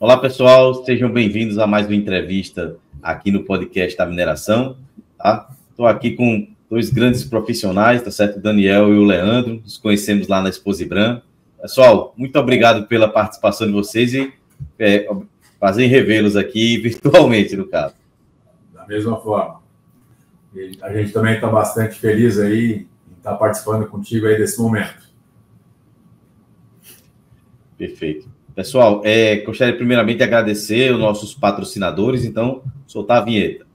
Olá, pessoal, sejam bem-vindos a mais uma entrevista aqui no podcast da mineração, tá? Estou aqui com dois grandes profissionais, tá certo? O Daniel e o Leandro, nos conhecemos lá na Exposibran. Pessoal, muito obrigado pela participação de vocês e prazer em revê-los aqui virtualmente, no caso. Da mesma forma. E a gente também está bastante feliz aí em estar participando contigo aí desse momento. Perfeito. Pessoal, gostaria primeiramente de agradecer os nossos patrocinadores, então, soltar a vinheta.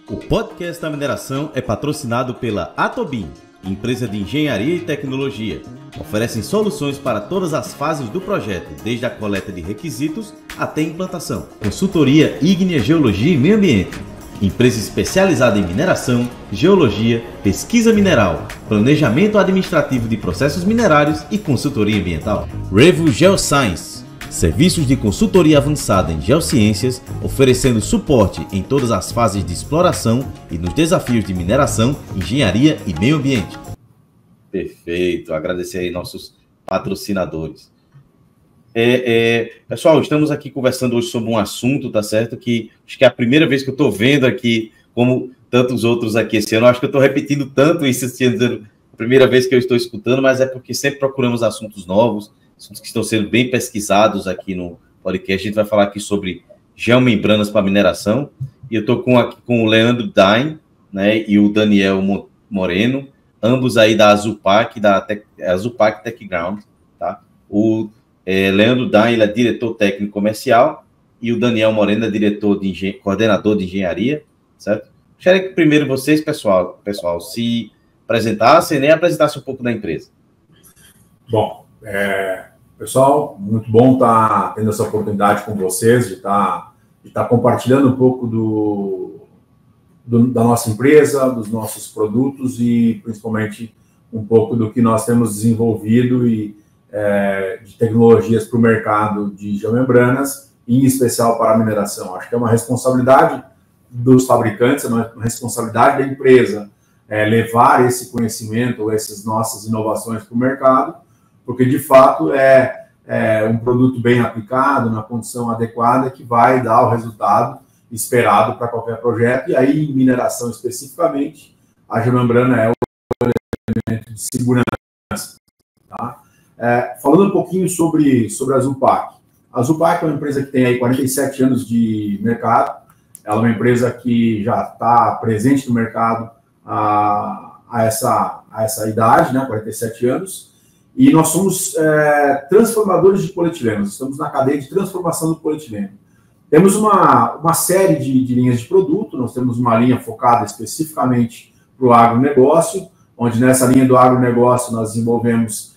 O podcast da mineração é patrocinado pela Atobin, empresa de engenharia e tecnologia. Oferecem soluções para todas as fases do projeto, desde a coleta de requisitos até a implantação. Consultoria Ígnea Geologia e Meio Ambiente. Empresa especializada em mineração, geologia, pesquisa mineral, planejamento administrativo de processos minerários e consultoria ambiental. Revo Geoscience, serviços de consultoria avançada em geociências, oferecendo suporte em todas as fases de exploração e nos desafios de mineração, engenharia e meio ambiente. Perfeito, agradecer aí nossos patrocinadores. Pessoal, estamos aqui conversando hoje sobre um assunto, tá certo? Que acho que é a primeira vez que eu estou vendo aqui, como tantos outros aqui esse ano. Acho que eu estou repetindo tanto isso esse ano, a primeira vez que eu estou escutando, mas é porque sempre procuramos assuntos novos, assuntos que estão sendo bem pesquisados aqui no podcast. A gente vai falar aqui sobre geomembranas para mineração. E eu estou aqui com o Leandro Dain, né, e o Daniel Moreno, ambos aí da Azupac, Azupac Techground, tá? O Leandro Dain, ele é diretor técnico comercial, e o Daniel Moreno é coordenador de engenharia, certo? Gostaria que primeiro vocês, pessoal, se apresentassem, né, apresentassem um pouco da empresa. Bom, pessoal, muito bom estar tendo essa oportunidade com vocês, de estar compartilhando um pouco da nossa empresa, dos nossos produtos e, principalmente, um pouco do que nós temos desenvolvido e de tecnologias para o mercado de geomembranas, em especial para a mineração. Acho que é uma responsabilidade dos fabricantes, é uma responsabilidade da empresa levar esse conhecimento, essas nossas inovações para o mercado, porque, de fato, é um produto bem aplicado, na condição adequada, que vai dar o resultado esperado para qualquer projeto. E aí, em mineração especificamente, a geomembrana é o elemento de segurança. Tá? Falando um pouquinho sobre a Azupac. A Azupac é uma empresa que tem aí 47 anos de mercado. Ela é uma empresa que já está presente no mercado a essa idade, né, 47 anos. E nós somos transformadores de polietileno. Estamos na cadeia de transformação do polietileno. Temos uma série de linhas de produto. Nós temos uma linha focada especificamente para o agronegócio, onde nessa linha do agronegócio nós desenvolvemos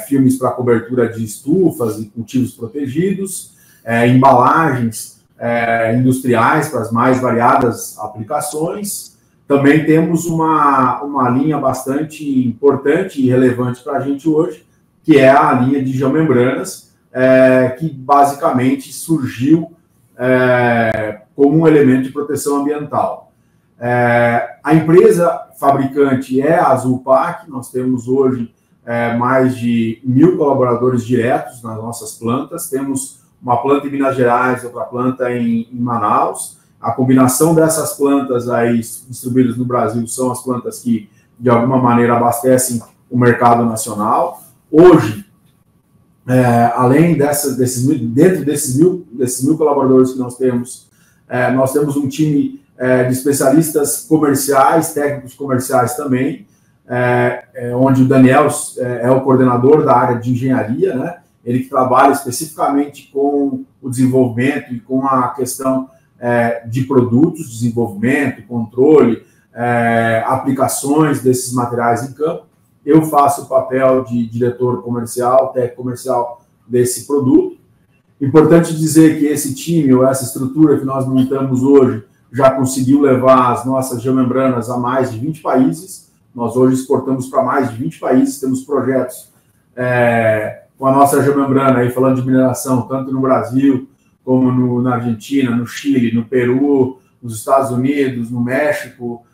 filmes para cobertura de estufas e cultivos protegidos, embalagens industriais para as mais variadas aplicações. Também temos uma linha bastante importante e relevante para a gente hoje, que é a linha de geomembranas, que basicamente surgiu como um elemento de proteção ambiental. A empresa fabricante é a Azupac. Nós temos hoje mais de 1.000 colaboradores diretos nas nossas plantas. Temos uma planta em Minas Gerais, outra planta em Manaus. A combinação dessas plantas aí distribuídas no Brasil são as plantas que, de alguma maneira, abastecem o mercado nacional. Hoje, além dentro desses mil colaboradores que nós temos um time de especialistas comerciais, técnicos comerciais também, onde o Daniel é o coordenador da área de engenharia, né? Ele que trabalha especificamente com o desenvolvimento e com a questão de produtos, desenvolvimento, controle, aplicações desses materiais em campo. Eu faço o papel de diretor comercial, técnico comercial desse produto. Importante dizer que esse time, ou essa estrutura que nós montamos hoje, já conseguiu levar as nossas geomembranas a mais de 20 países. Nós hoje exportamos para mais de 20 países, temos projetos com a nossa geomembrana, aí falando de mineração, tanto no Brasil, como na Argentina, no Chile, no Peru, nos Estados Unidos, no México,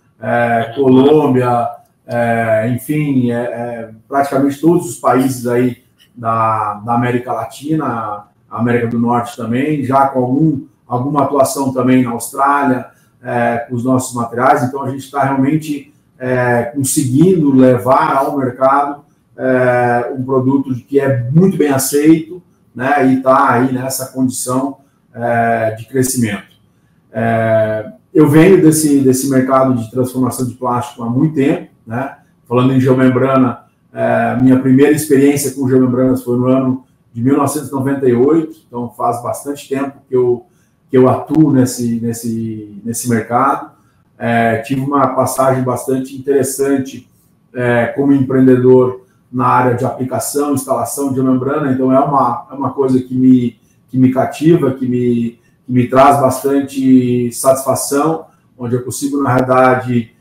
Colômbia, enfim, praticamente todos os países aí da América Latina, América do Norte também, já com alguma atuação também na Austrália, com os nossos materiais. Então, a gente está realmente conseguindo levar ao mercado um produto que é muito bem aceito, né, e está aí nessa condição de crescimento. Eu venho desse mercado de transformação de plástico há muito tempo, né? Falando em geomembrana, minha primeira experiência com geomembranas foi no ano de 1998, então faz bastante tempo que eu atuo nesse mercado. Tive uma passagem bastante interessante como empreendedor na área de aplicação, instalação de geomembrana, então é uma coisa que me cativa, que me traz bastante satisfação, onde eu consigo, na realidade,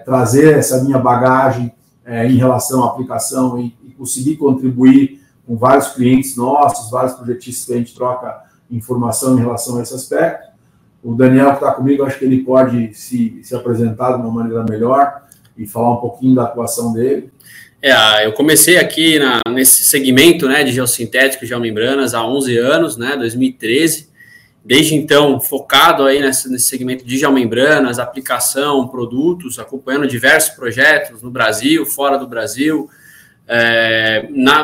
trazer essa minha bagagem em relação à aplicação e conseguir contribuir com vários clientes nossos, vários projetistas que a gente troca informação em relação a esse aspecto. O Daniel, que está comigo, acho que ele pode se apresentar de uma maneira melhor e falar um pouquinho da atuação dele. Eu comecei aqui nesse segmento, né, de geossintéticos, geomembranas, há 11 anos, né, 2013. Desde então, focado aí nesse segmento de geomembranas, aplicação, produtos, acompanhando diversos projetos no Brasil, fora do Brasil,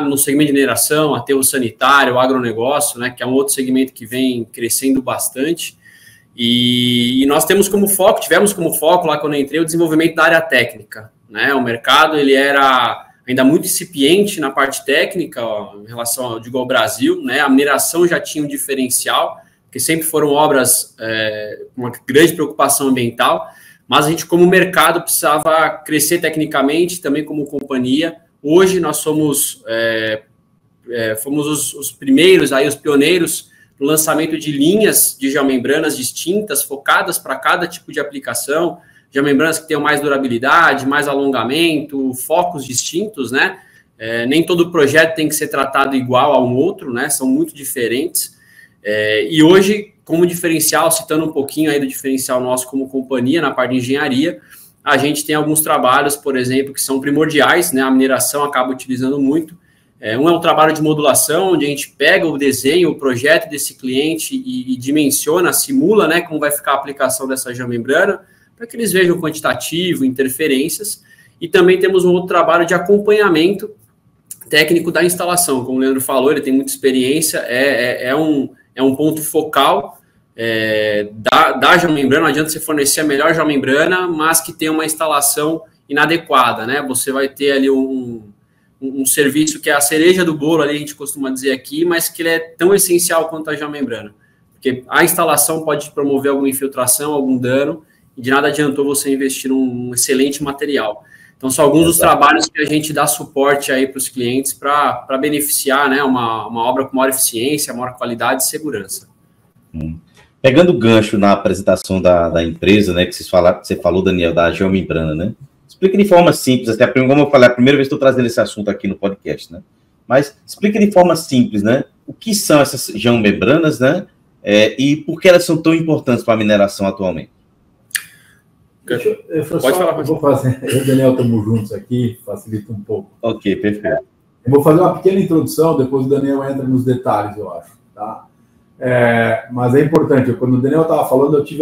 no segmento de mineração, aterro sanitário, agronegócio, né, que é um outro segmento que vem crescendo bastante. E nós tivemos como foco lá quando eu entrei o desenvolvimento da área técnica, né? O mercado ele era ainda muito incipiente na parte técnica, em relação ao Brasil, né? A mineração já tinha um diferencial, porque sempre foram obras com uma grande preocupação ambiental, mas a gente, como mercado, precisava crescer tecnicamente, também como companhia. Hoje nós fomos os primeiros, aí, os pioneiros no lançamento de linhas de geomembranas distintas, focadas para cada tipo de aplicação, geomembranas que tenham mais durabilidade, mais alongamento, focos distintos, né? Nem todo projeto tem que ser tratado igual a um outro, né? São muito diferentes. E hoje, como diferencial, citando um pouquinho aí do diferencial nosso como companhia na parte de engenharia, a gente tem alguns trabalhos, por exemplo, que são primordiais, né? A mineração acaba utilizando muito. Um é um trabalho de modulação, onde a gente pega o desenho, o projeto desse cliente e dimensiona, simula, né, como vai ficar a aplicação dessa geomembrana, para que eles vejam quantitativo, interferências. E também temos um outro trabalho de acompanhamento técnico da instalação. Como o Leandro falou, ele tem muita experiência, é um ponto focal da geomembrana. Não adianta você fornecer a melhor geomembrana, mas que tenha uma instalação inadequada, né? Você vai ter ali um serviço que é a cereja do bolo, ali a gente costuma dizer aqui, mas que ele é tão essencial quanto a geomembrana. Porque a instalação pode promover alguma infiltração, algum dano, e de nada adiantou você investir num excelente material. Então, são alguns dos trabalhos que a gente dá suporte aí para os clientes para beneficiar, né, uma obra com maior eficiência, maior qualidade e segurança. Pegando o gancho na apresentação da empresa, né, que você falou, Daniel, da geomembrana, né? Explica de forma simples, até como eu falei, a primeira vez que estou trazendo esse assunto aqui no podcast, né? Mas explica de forma simples, né? O que são essas geomembranas, né? E por que elas são tão importantes para a mineração atualmente? Pode falar. Eu vou fazer. Eu e o Daniel estamos juntos aqui, facilita um pouco. Ok, perfeito. Eu vou fazer uma pequena introdução, depois o Daniel entra nos detalhes, eu acho, tá? Mas é importante. Quando o Daniel estava falando, eu tive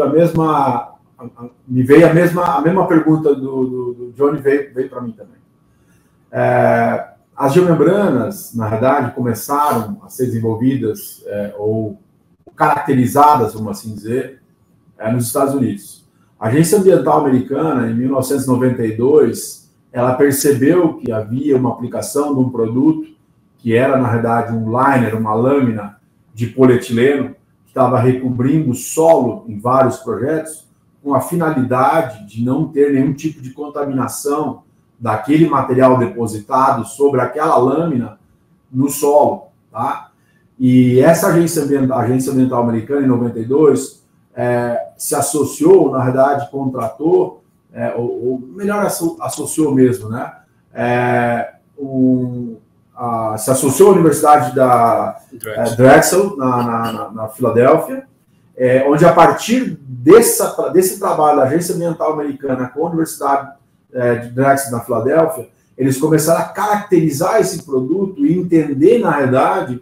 me veio a mesma pergunta do Johnny, veio para mim também. As geomembranas, na verdade, começaram a ser desenvolvidas ou caracterizadas, vamos assim dizer, nos Estados Unidos. A Agência Ambiental Americana, em 1992, ela percebeu que havia uma aplicação de um produto que era, na verdade, um liner, uma lâmina de polietileno, que estava recobrindo o solo em vários projetos, com a finalidade de não ter nenhum tipo de contaminação daquele material depositado sobre aquela lâmina no solo, tá? E essa agência ambiental americana, em 92, se associou, na verdade, contratou, ou melhor, associou mesmo, né? Se associou à Universidade da Drexel, na Filadélfia, onde, a partir desse trabalho da Agência Ambiental Americana com a Universidade de Drexel, na Filadélfia, eles começaram a caracterizar esse produto e entender, na realidade,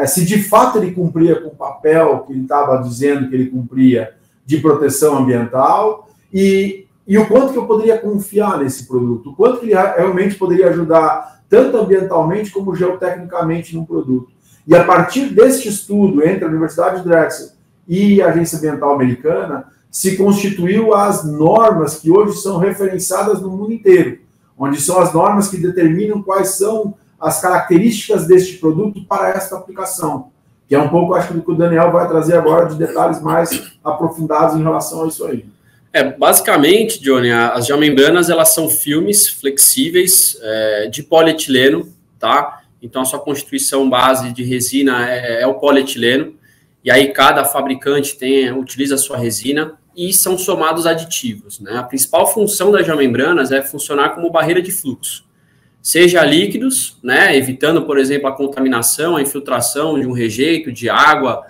se de fato ele cumpria com o papel que ele estava dizendo que ele cumpria de proteção ambiental e o quanto que eu poderia confiar nesse produto, o quanto que ele realmente poderia ajudar tanto ambientalmente como geotecnicamente num produto. E a partir deste estudo entre a Universidade de Drexel e a Agência Ambiental Americana, se constituiu as normas que hoje são referenciadas no mundo inteiro, onde são as normas que determinam quais são as características deste produto para esta aplicação, que é um pouco, acho que o Daniel vai trazer agora de detalhes mais aprofundados em relação a isso aí. Basicamente, Johnny, as geomembranas, elas são filmes flexíveis de polietileno, tá? Então, a sua constituição base de resina é o polietileno, e aí cada fabricante utiliza a sua resina e são somados aditivos, né? A principal função das geomembranas é funcionar como barreira de fluxo, seja líquidos, né, evitando, por exemplo, a contaminação, a infiltração de um rejeito de água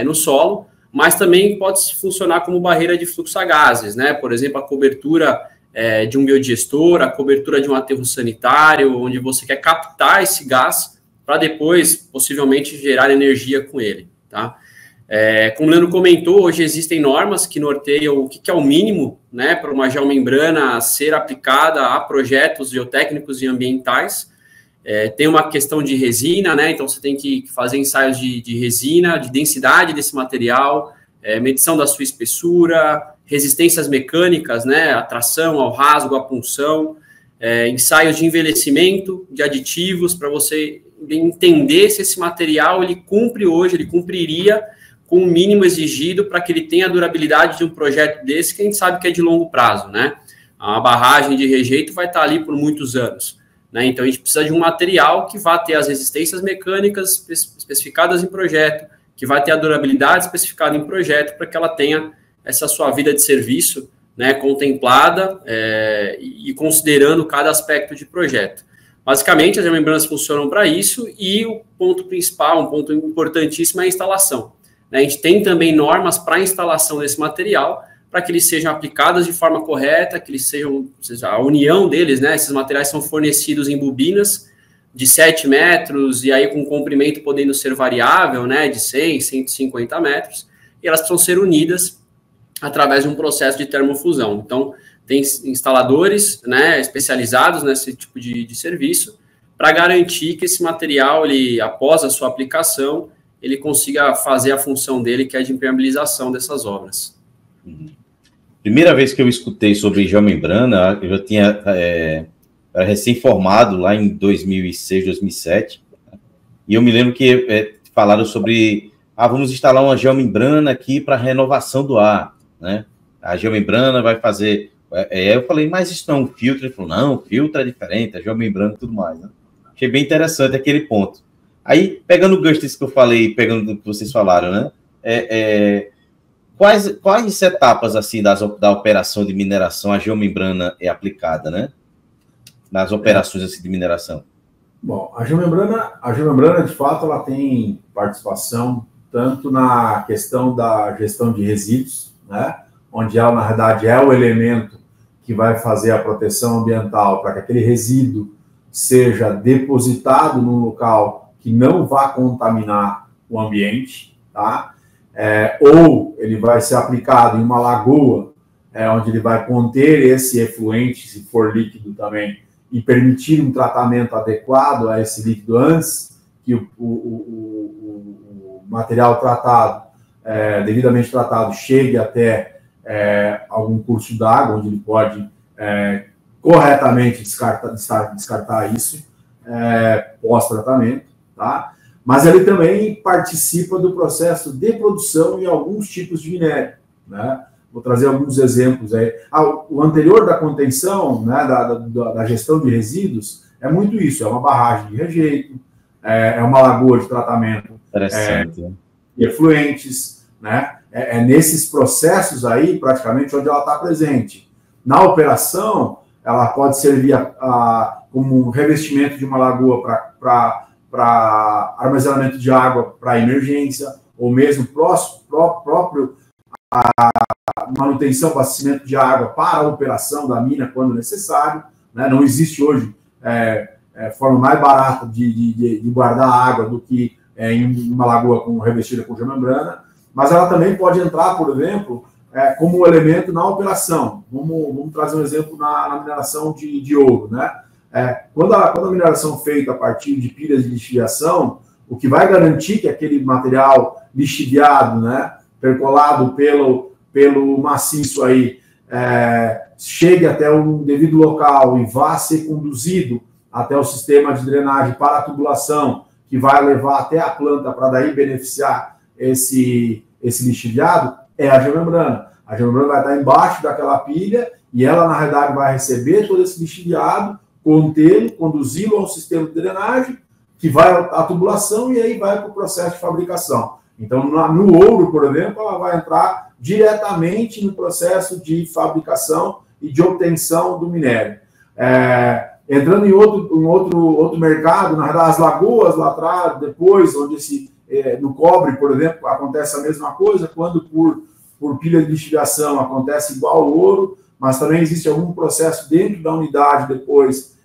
no solo, mas também pode funcionar como barreira de fluxo a gases, né? Por exemplo, a cobertura de um biodigestor, a cobertura de um aterro sanitário, onde você quer captar esse gás para depois, possivelmente, gerar energia com ele, tá? Como o Leandro comentou, hoje existem normas que norteiam o que é o mínimo, né, para uma geomembrana ser aplicada a projetos geotécnicos e ambientais. Tem uma questão de resina, né, então você tem que fazer ensaios de resina, de densidade desse material, medição da sua espessura, resistências mecânicas, né, a tração, ao rasgo, à punção, ensaios de envelhecimento de aditivos para você entender se esse material ele cumpriria com o mínimo exigido para que ele tenha a durabilidade de um projeto desse, que a gente sabe que é de longo prazo, né? A barragem de rejeito vai estar ali por muitos anos, né? Então, a gente precisa de um material que vá ter as resistências mecânicas especificadas em projeto, que vai ter a durabilidade especificada em projeto, para que ela tenha essa sua vida de serviço, né, contemplada e considerando cada aspecto de projeto. Basicamente, as geomembranas funcionam para isso e o ponto principal, um ponto importantíssimo é a instalação. A gente tem também normas para a instalação desse material, para que eles sejam aplicados de forma correta, que eles sejam, ou seja, a união deles, né? Esses materiais são fornecidos em bobinas de 7 metros, e aí com comprimento podendo ser variável, né? De 100, 150 metros, e elas precisam ser unidas através de um processo de termofusão. Então, tem instaladores, né, especializados nesse tipo de serviço, para garantir que esse material, ele, após a sua aplicação, ele consiga fazer a função dele, que é de impermeabilização dessas obras. Primeira vez que eu escutei sobre geomembrana, eu já tinha era recém-formado lá em 2006, 2007, e eu me lembro que falaram sobre, vamos instalar uma geomembrana aqui para renovação do ar, né? A geomembrana vai fazer... eu falei, mas isso não é um filtro? Ele falou, não, o filtro é diferente, a geomembrana e tudo mais, né? Achei bem interessante aquele ponto. Aí, pegando o gancho disso que eu falei, pegando o que vocês falaram, né? Quais etapas, assim, da operação de mineração a geomembrana é aplicada, né? Nas operações, assim, de mineração? Bom, a geomembrana, de fato, ela tem participação tanto na questão da gestão de resíduos, né? Onde ela, na verdade, é o elemento que vai fazer a proteção ambiental para que aquele resíduo seja depositado num local que não vá contaminar o ambiente, tá? Ou ele vai ser aplicado em uma lagoa, onde ele vai conter esse efluente, se for líquido também, e permitir um tratamento adequado a esse líquido antes que o material tratado, devidamente tratado, chegue até algum curso d'água, onde ele pode corretamente descartar isso pós-tratamento, tá? Mas ele também participa do processo de produção em alguns tipos de minério, né? Vou trazer alguns exemplos aí. O anterior da contenção, né, da gestão de resíduos, é muito isso, é uma barragem de rejeito, é uma lagoa de tratamento de efluentes, né? Nesses processos aí, praticamente, onde ela está presente. Na operação, ela pode servir como um revestimento de uma lagoa para armazenamento de água para emergência, ou mesmo próprio a manutenção, abastecimento de água para a operação da mina quando necessário, né? Não existe hoje forma mais barata de guardar água do que em uma lagoa revestida com geomembrana, mas ela também pode entrar, por exemplo, como elemento na operação. Vamos trazer um exemplo na mineração de ouro, né? Quando a mineração feita a partir de pilhas de lixiviação, o que vai garantir que aquele material lixiviado, né, percolado pelo maciço aí, chegue até um devido local e vá ser conduzido até o sistema de drenagem para a tubulação, que vai levar até a planta para daí beneficiar esse lixiviado, é a geomembrana. A geomembrana vai estar embaixo daquela pilha e ela, na realidade, vai receber todo esse lixiviado, contê-lo, conduzi-lo ao sistema de drenagem, que vai à tubulação e aí vai para o processo de fabricação. Então, no ouro, por exemplo, ela vai entrar diretamente no processo de fabricação e de obtenção do minério. Entrando em outro mercado, na verdade, as lagoas lá atrás, depois, onde no cobre, por exemplo, acontece a mesma coisa, quando por pilha de lixiviação acontece igual ao ouro, mas também existe algum processo dentro da unidade depois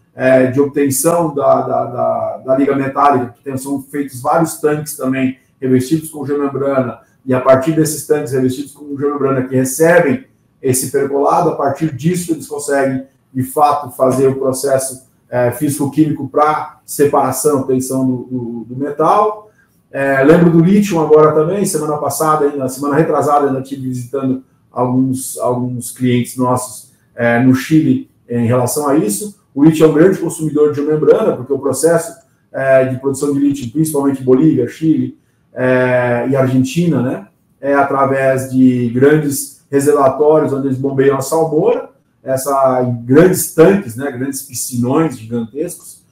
de obtenção da liga metálica, que são feitos vários tanques também revestidos com geomembrana, e a partir desses tanques revestidos com geomembrana que recebem esse percolado, a partir disso eles conseguem, de fato, fazer o processo físico-químico para separação, obtenção do metal. Lembro do lítio agora também, semana retrasada, ainda estive visitando alguns clientes nossos no Chile em relação a isso. O lítio é um grande consumidor de geomembrana, porque o processo de produção de lítio, principalmente Bolívia, Chile e Argentina, né, é através de grandes reservatórios onde eles bombeiam a salmoura, grandes tanques, né, grandes piscinões gigantescos,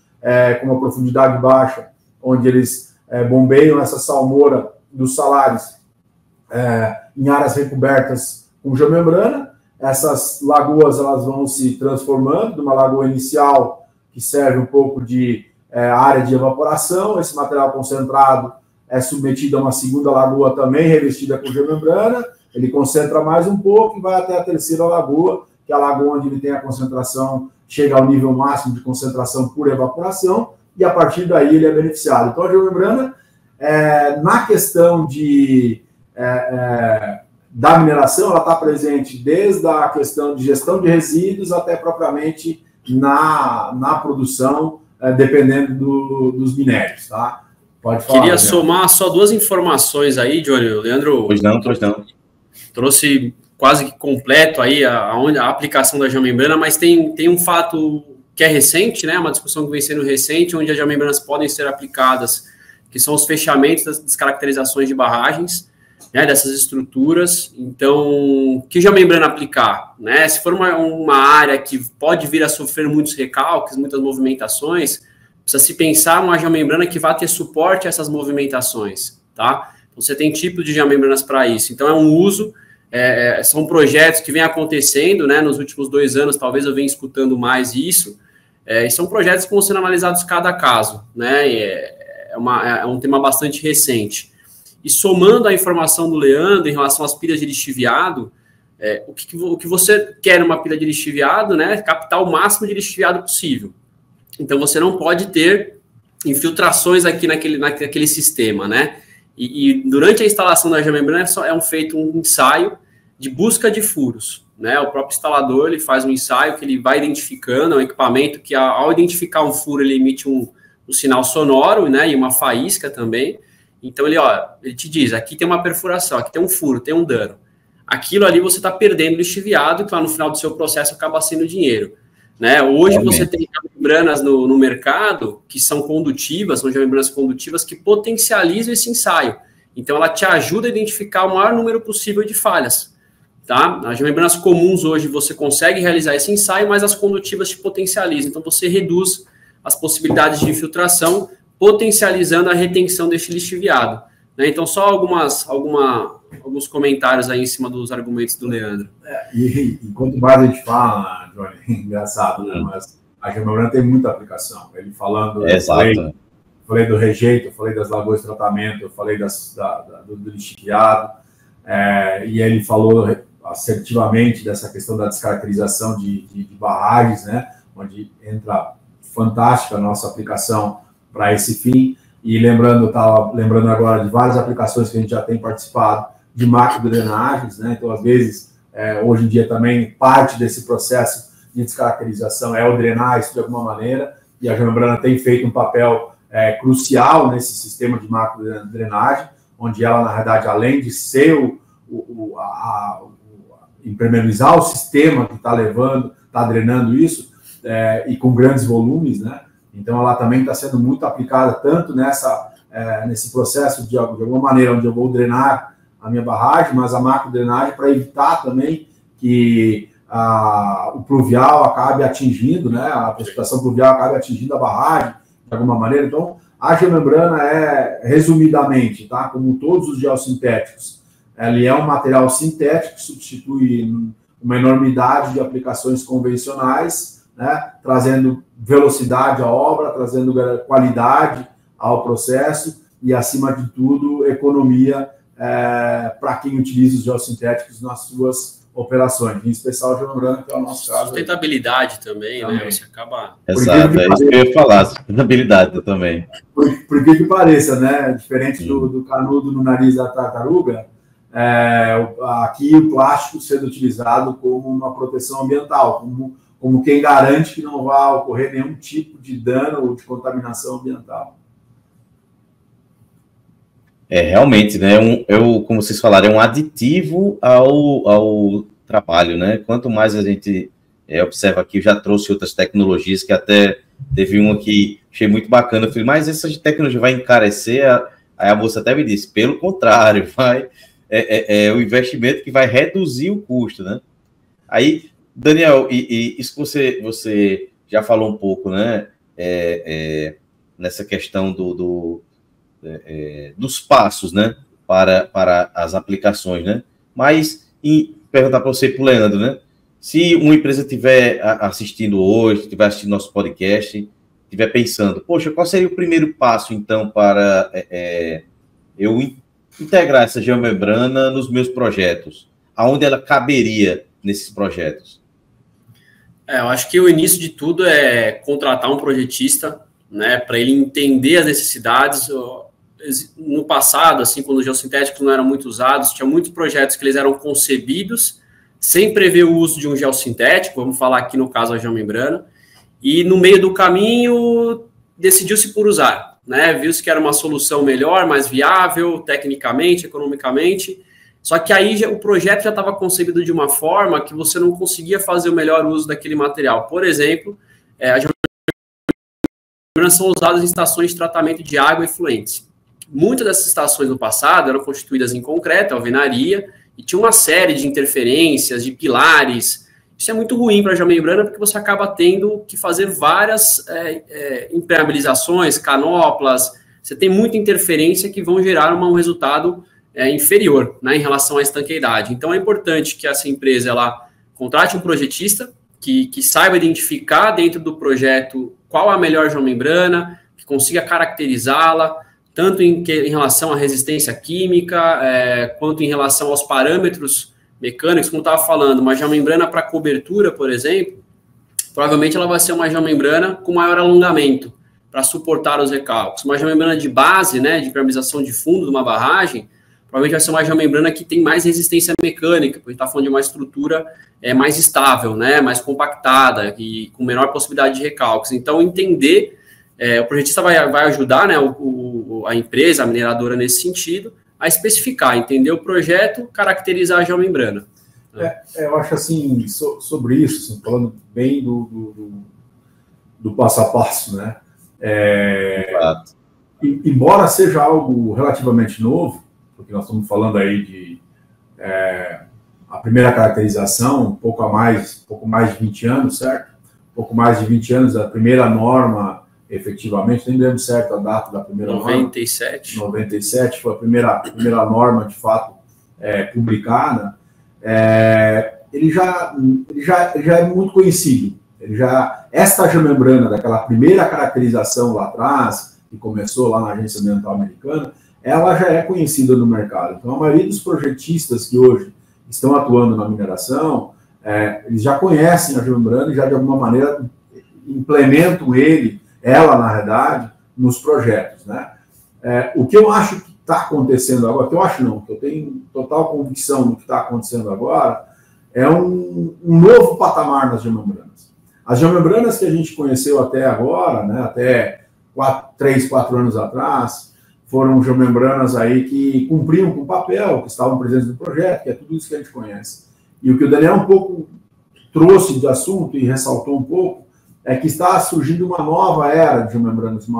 com uma profundidade baixa, onde eles bombeiam essa salmoura dos salares em áreas recobertas com geomembrana. Essas lagoas elas vão se transformando de uma lagoa inicial que serve um pouco de área de evaporação. Esse material concentrado é submetido a uma segunda lagoa também revestida com geomembrana. Ele concentra mais um pouco e vai até a terceira lagoa, que é a lagoa onde ele tem a concentração, chega ao nível máximo de concentração por evaporação, e a partir daí ele é beneficiado. Então a geomembrana, na questão da mineração, ela está presente desde a questão de gestão de resíduos até propriamente na produção, dependendo dos minérios, tá? Pode falar. Queria somar só duas informações aí, Johnny. O Leandro pois não. Trouxe quase que completo aí a aplicação da geomembrana, mas tem um fato que é recente, né? Uma discussão que vem sendo recente, onde as geomembranas podem ser aplicadas, que são os fechamentos das descaracterizações de barragens, né, dessas estruturas. Então, que geomembrana aplicar? Né? Se for uma área que pode vir a sofrer muitos recalques, muitas movimentações, precisa se pensar uma geomembrana que vá ter suporte a essas movimentações, tá? Então, você tem tipos de geomembranas para isso. Então, é um uso, são projetos que vêm acontecendo, né, nos últimos 2 anos, talvez eu venha escutando mais isso, e são projetos que vão sendo analisados cada caso, né? É um tema bastante recente. E somando a informação do Leandro em relação às pilhas de lixiviado, o que você quer numa pilha de lixiviado, né, é captar o máximo de lixiviado possível. Então, você não pode ter infiltrações aqui naquele sistema, né? E durante a instalação da geomembrana feito um ensaio de busca de furos, né? O próprio instalador ele faz um ensaio que ele vai identificando, é um equipamento que, ao identificar um furo, ele emite um sinal sonoro, né, e uma faísca também. Então, ele te diz, aqui tem uma perfuração, aqui tem um furo, tem um dano. Aquilo ali você está perdendo lixiviado, que lá no final do seu processo acaba sendo dinheiro. Né? Hoje você tem geomembranas no mercado que são condutivas, são geomembranas condutivas que potencializam esse ensaio. Então, ela te ajuda a identificar o maior número possível de falhas. Tá? As geomembranas comuns hoje você consegue realizar esse ensaio, mas as condutivas te potencializam. Então, você reduz as possibilidades de infiltração, potencializando a retenção deste lixiviado. Né? Então, só alguns comentários aí em cima dos argumentos do Leandro. E quanto mais a gente fala, Johnny, engraçado, né? Mas a geomembrana tem muita aplicação. Ele falando... Exato. Falei do rejeito, eu falei das lagoas de tratamento, eu falei do lixiviado, e ele falou assertivamente dessa questão da descaracterização de barragens, né? Onde entra fantástica a nossa aplicação para esse fim. e estava lembrando agora de várias aplicações que a gente já tem participado de macrodrenagens, né? Então, às vezes, hoje em dia também, parte desse processo de descaracterização é o drenar isso de alguma maneira, e a geomembrana tem feito um papel crucial nesse sistema de macrodrenagem, onde ela, na verdade, além de ser impermeabilizar o sistema que está drenando isso, e com grandes volumes, né? Então, ela também está sendo muito aplicada tanto nesse processo de alguma maneira onde eu vou drenar a minha barragem, mas a macrodrenagem para evitar também que o pluvial acabe atingindo, né? A precipitação pluvial acabe atingindo a barragem de alguma maneira. Então, a geomembrana resumidamente, tá? Como todos os geossintéticos, ele é um material sintético que substitui uma enormidade de aplicações convencionais, né? Trazendo velocidade à obra, trazendo qualidade ao processo e, acima de tudo, economia para quem utiliza os geossintéticos nas suas operações, em especial a geomembrana, que é o nosso caso. Sustentabilidade também, né? Você acaba... Exato, é isso que eu ia falar, sustentabilidade também. Por que pareça, né? Diferente do canudo no nariz da tartaruga, aqui o plástico sendo utilizado como uma proteção ambiental, como quem garante que não vai ocorrer nenhum tipo de dano ou de contaminação ambiental. Realmente, né? Como vocês falaram, é um aditivo ao trabalho, né? Quanto mais a gente observa aqui, eu já trouxe outras tecnologias, que até teve uma que achei muito bacana. Eu falei, mas essa tecnologia vai encarecer? Aí a moça até me disse, pelo contrário, é o investimento que vai reduzir o custo, né? Aí, Daniel, e isso que você já falou um pouco, né? Nessa questão dos passos, né, para as aplicações, né? Mas perguntar para você, para o Leandro, né? Se uma empresa estiver assistindo hoje, estiver assistindo nosso podcast, estiver pensando, poxa, qual seria o primeiro passo, então, para eu integrar essa geomembrana nos meus projetos? Aonde ela caberia nesses projetos? Eu acho que o início de tudo é contratar um projetista, né, para ele entender as necessidades. No passado, assim, quando os geossintéticos não eram muito usados, tinha muitos projetos que eles eram concebidos sem prever o uso de um geossintético, vamos falar aqui no caso a geomembrana, e no meio do caminho decidiu-se por usar, né? Viu-se que era uma solução melhor, mais viável, tecnicamente, economicamente, só que aí o projeto já estava concebido de uma forma que você não conseguia fazer o melhor uso daquele material. Por exemplo, a geomembrana são usadas em estações de tratamento de água efluentes. Muitas dessas estações no passado eram constituídas em concreto, alvenaria, e tinha uma série de interferências, de pilares. Isso é muito ruim para a geomembrana, porque você acaba tendo que fazer várias impermeabilizações, canoplas. Você tem muita interferência que vão gerar um resultado inferior, né, em relação à estanqueidade. Então, é importante que essa empresa ela contrate um projetista que saiba identificar dentro do projeto qual a melhor geomembrana, que consiga caracterizá-la, tanto em relação à resistência química, quanto em relação aos parâmetros mecânicos, como eu estava falando. Uma geomembrana para cobertura, por exemplo, provavelmente ela vai ser uma geomembrana com maior alongamento, para suportar os recalques. Uma geomembrana de base, né, de impermeabilização de fundo de uma barragem, provavelmente vai ser uma geomembrana que tem mais resistência mecânica, porque está falando de uma estrutura mais estável, né, mais compactada e com menor possibilidade de recalques. Então, entender... o projetista vai ajudar, né, a empresa, a mineradora, nesse sentido, a especificar, entender o projeto, caracterizar a geomembrana. Eu acho assim, sobre isso, assim, falando bem do passo a passo, né? Embora seja algo relativamente novo, porque nós estamos falando aí de a primeira caracterização, um pouco mais de 20 anos, certo? Um pouco mais de 20 anos, a primeira norma, efetivamente, nem lembro certo a data da primeira 97. norma. 97 foi a primeira norma, de fato, publicada. Ele já é muito conhecido. Esta geomembrana, daquela primeira caracterização lá atrás, que começou lá na Agência Ambiental Americana, ela já é conhecida no mercado. Então, a maioria dos projetistas que hoje estão atuando na mineração, eles já conhecem a geomembrana e já, de alguma maneira, implementam ela, na verdade, nos projetos, né? O que eu acho que está acontecendo agora, que eu acho não, que eu tenho total convicção do que está acontecendo agora, é um novo patamar nas geomembranas. As geomembranas que a gente conheceu até agora, né, até 3, 4 anos atrás, foram geomembranas aí que cumpriam com o papel, que estavam presentes no projeto, que é tudo isso que a gente conhece. E o que o Daniel um pouco trouxe de assunto e ressaltou um pouco, é que está surgindo uma nova era de geomembranas, um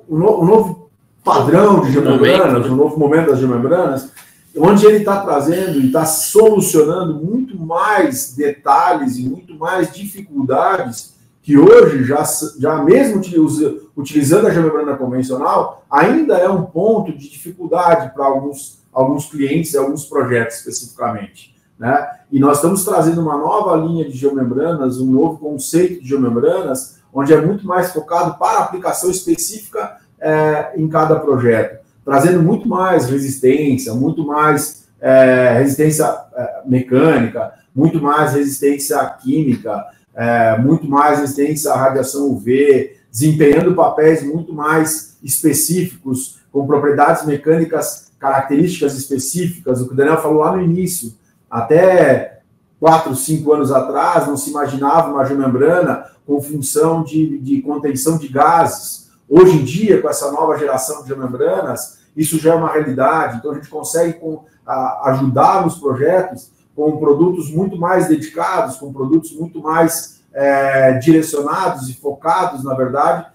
novo padrão de geomembranas, um novo momento das geomembranas, onde ele está trazendo e está solucionando muito mais detalhes e muito mais dificuldades que hoje, já mesmo utilizando a geomembrana convencional, ainda é um ponto de dificuldade para alguns clientes e alguns projetos especificamente, né? E nós estamos trazendo uma nova linha de geomembranas, um novo conceito de geomembranas, onde é muito mais focado para aplicação específica em cada projeto, trazendo muito mais resistência, muito mais resistência mecânica, muito mais resistência química, muito mais resistência à radiação UV, desempenhando papéis muito mais específicos, com propriedades mecânicas, características específicas, o que o Daniel falou lá no início. Até 4, 5 anos atrás, não se imaginava uma geomembrana com função de contenção de gases. Hoje em dia, com essa nova geração de geomembranas, isso já é uma realidade. Então, a gente consegue ajudar nos projetos com produtos muito mais dedicados, com produtos muito mais direcionados e focados, na verdade,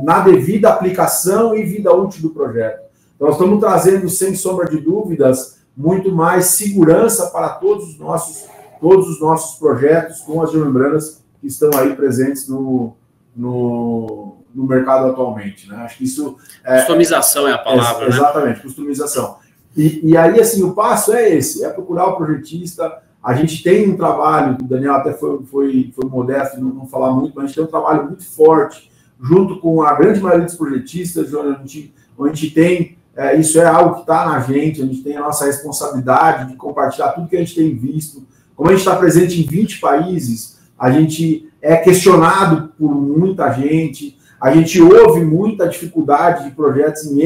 na devida aplicação e vida útil do projeto. Então, nós estamos trazendo, sem sombra de dúvidas, muito mais segurança para todos os nossos projetos com as geomembranas que estão aí presentes no mercado atualmente, né? Acho que isso... Customização é a palavra, né? Exatamente, customização. E aí, assim, o passo é esse, é procurar o projetista. A gente tem um trabalho, o Daniel até foi modesto, não falar muito, mas a gente tem um trabalho muito forte, junto com a grande maioria dos projetistas, onde a gente tem, isso é algo que está na gente, a gente tem a nossa responsabilidade de compartilhar tudo que a gente tem visto. Como a gente está presente em 20 países, a gente é questionado por muita gente, a gente ouve muita dificuldade de projetos em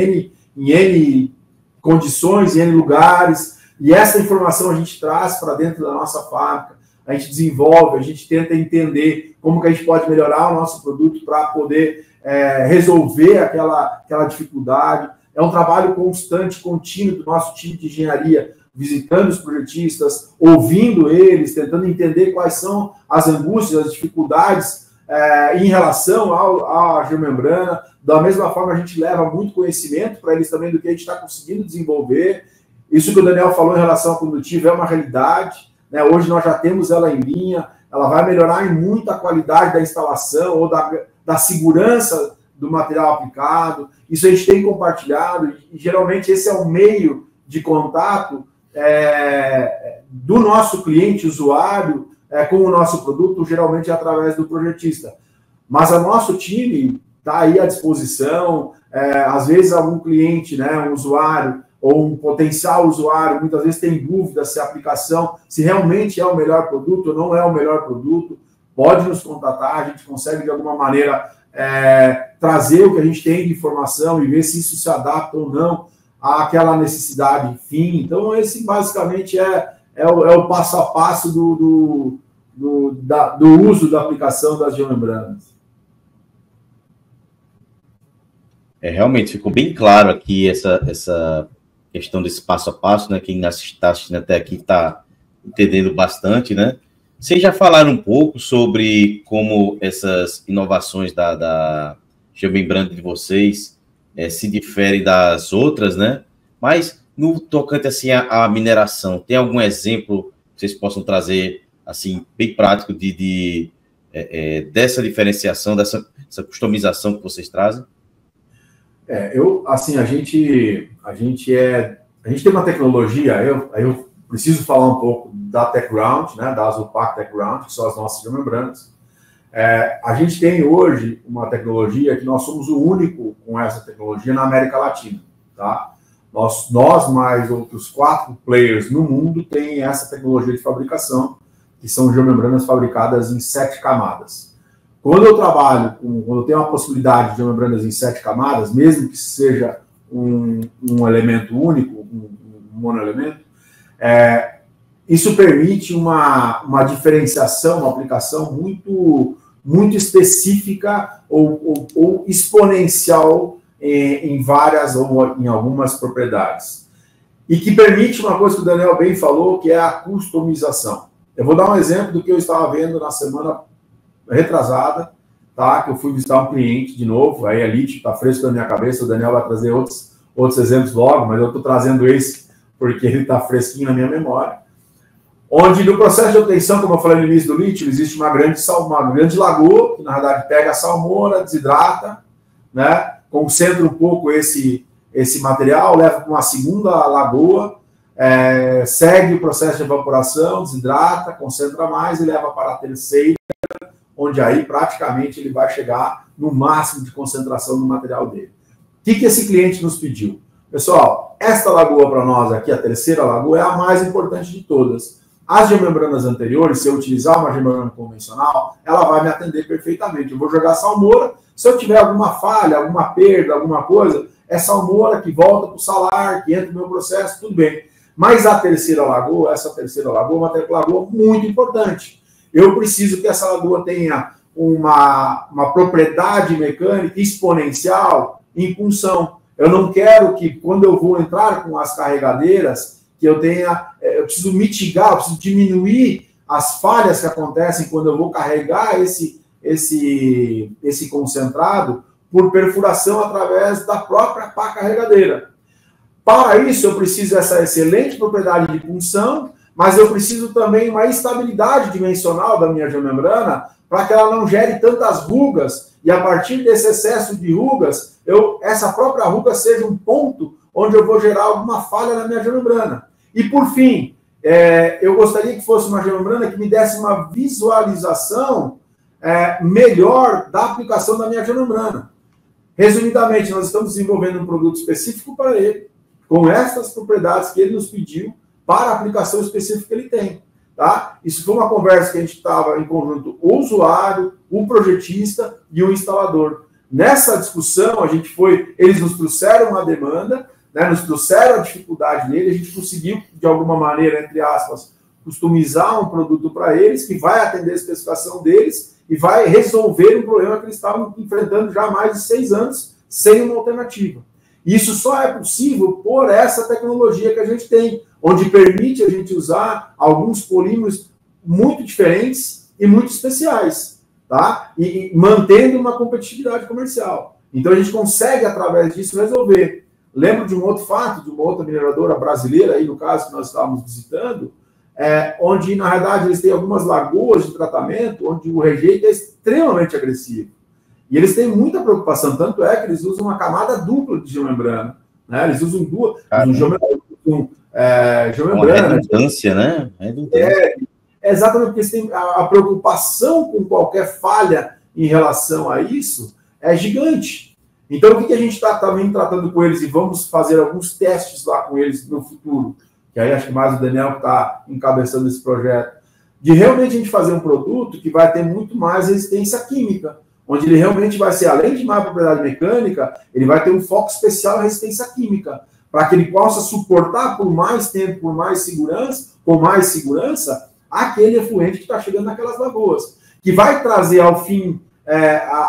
N condições, em N lugares, e essa informação a gente traz para dentro da nossa fábrica, a gente desenvolve, a gente tenta entender como que a gente pode melhorar o nosso produto para poder resolver aquela dificuldade. É um trabalho constante, contínuo do nosso time de engenharia, visitando os projetistas, ouvindo eles, tentando entender quais são as angústias, as dificuldades em relação à geomembrana. Da mesma forma, a gente leva muito conhecimento para eles também do que a gente está conseguindo desenvolver. Isso que o Daniel falou em relação ao condutivo é uma realidade, né? Hoje nós já temos ela em linha, ela vai melhorar em muito a qualidade da instalação ou da segurança do material aplicado. Isso a gente tem compartilhado e geralmente esse é o meio de contato do nosso cliente, usuário, com o nosso produto, geralmente através do projetista. Mas o nosso time está aí à disposição. Às vezes algum cliente, né, um usuário ou um potencial usuário, muitas vezes tem dúvida se a aplicação, se realmente é o melhor produto ou não é o melhor produto, pode nos contatar, a gente consegue de alguma maneira trazer o que a gente tem de informação e ver se isso se adapta ou não àquela necessidade, enfim. Então, esse basicamente é o passo a passo do uso da aplicação das geomembranas. Realmente ficou bem claro aqui essa questão desse passo a passo, né? Quem está assistindo até aqui está entendendo bastante, né? Vocês já falaram um pouco sobre como essas inovações da geomembrana de vocês se diferem das outras, né? Mas no tocante assim à mineração, tem algum exemplo que vocês possam trazer assim bem prático dessa diferenciação, dessa customização que vocês trazem? A gente tem uma tecnologia, eu preciso falar um pouco da TechGround, né, da Azupac TechGround, que são as nossas geomembranas. A gente tem hoje uma tecnologia que nós somos o único com essa tecnologia na América Latina, tá? Nós mais outros 4 players no mundo têm essa tecnologia de fabricação, que são geomembranas fabricadas em 7 camadas. Quando eu trabalho, quando eu tenho a possibilidade de membranas em 7 camadas, mesmo que seja um elemento único, um monoelemento, isso permite uma diferenciação, uma aplicação muito específica ou exponencial em várias ou em algumas propriedades. E que permite uma coisa que o Daniel bem falou, que é a customização. Eu vou dar um exemplo do que eu estava vendo na semana retrasada, tá? Que eu fui visitar um cliente de novo, aí a LIT está fresco na minha cabeça, o Daniel vai trazer outros exemplos logo, mas eu estou trazendo esse porque ele está fresquinho na minha memória. Onde no processo de obtenção, como eu falei no início do lítio, existe uma grande lagoa, que na verdade pega a salmoura, desidrata, né? Concentra um pouco esse material, leva para uma segunda lagoa, segue o processo de evaporação, desidrata, concentra mais e leva para a terceira, onde aí praticamente ele vai chegar no máximo de concentração do material dele. O que esse cliente nos pediu? Pessoal, esta lagoa para nós aqui, a terceira lagoa, é a mais importante de todas. As geomembranas anteriores, se eu utilizar uma geomembrana convencional, ela vai me atender perfeitamente. Eu vou jogar salmoura, se eu tiver alguma falha, alguma perda, alguma coisa, é salmoura que volta para o salar, que entra no meu processo, tudo bem. Mas essa terceira lagoa é uma lagoa muito importante. Eu preciso que essa lagoa tenha uma propriedade mecânica exponencial em punção. Eu não quero que, quando eu vou entrar com as carregadeiras, que eu preciso mitigar, eu preciso diminuir as falhas que acontecem quando eu vou carregar esse concentrado por perfuração através da própria pá carregadeira. Para isso, eu preciso dessa excelente propriedade de punção, mas eu preciso também uma estabilidade dimensional da minha geomembrana para que ela não gere tantas rugas e a partir desse excesso de rugas, essa própria ruga seja um ponto onde eu vou gerar alguma falha na minha geomembrana. E por fim, eu gostaria que fosse uma geomembrana que me desse uma visualização melhor da aplicação da minha geomembrana. Resumidamente, nós estamos desenvolvendo um produto específico para ele, com essas propriedades que ele nos pediu, para a aplicação específica que ele tem. Tá? Isso foi uma conversa que a gente estava em conjunto, o usuário, o projetista e o instalador. Nessa discussão, eles nos trouxeram uma demanda, né, nos trouxeram a dificuldade dele, a gente conseguiu, de alguma maneira, entre aspas, customizar um produto para eles, que vai atender a especificação deles e vai resolver um problema que eles estavam enfrentando já há mais de 6 anos, sem uma alternativa. Isso só é possível por essa tecnologia que a gente tem, onde permite a gente usar alguns polímeros muito diferentes e muito especiais, tá? E mantendo uma competitividade comercial. Então, a gente consegue, através disso, resolver. Lembro de um outro fato, de uma outra mineradora brasileira, aí no caso que nós estávamos visitando, onde, na verdade, eles têm algumas lagoas de tratamento, onde o rejeito é extremamente agressivo. E eles têm muita preocupação, tanto é que eles usam uma camada dupla de geomembrana. Né? Eles usam duas, geomembrana. Uma redundância, né? Exatamente, porque eles têm a preocupação com qualquer falha em relação a isso é gigante. Então, o que a gente está também tratando com eles, e vamos fazer alguns testes lá com eles no futuro, que aí acho que mais o Daniel está encabeçando esse projeto, de realmente a gente fazer um produto que vai ter muito mais resistência química, onde ele realmente vai ser, além de mais propriedade mecânica, ele vai ter um foco especial em resistência química, para que ele possa suportar por mais tempo, com mais segurança, aquele efluente que está chegando naquelas lagoas, que vai trazer ao fim,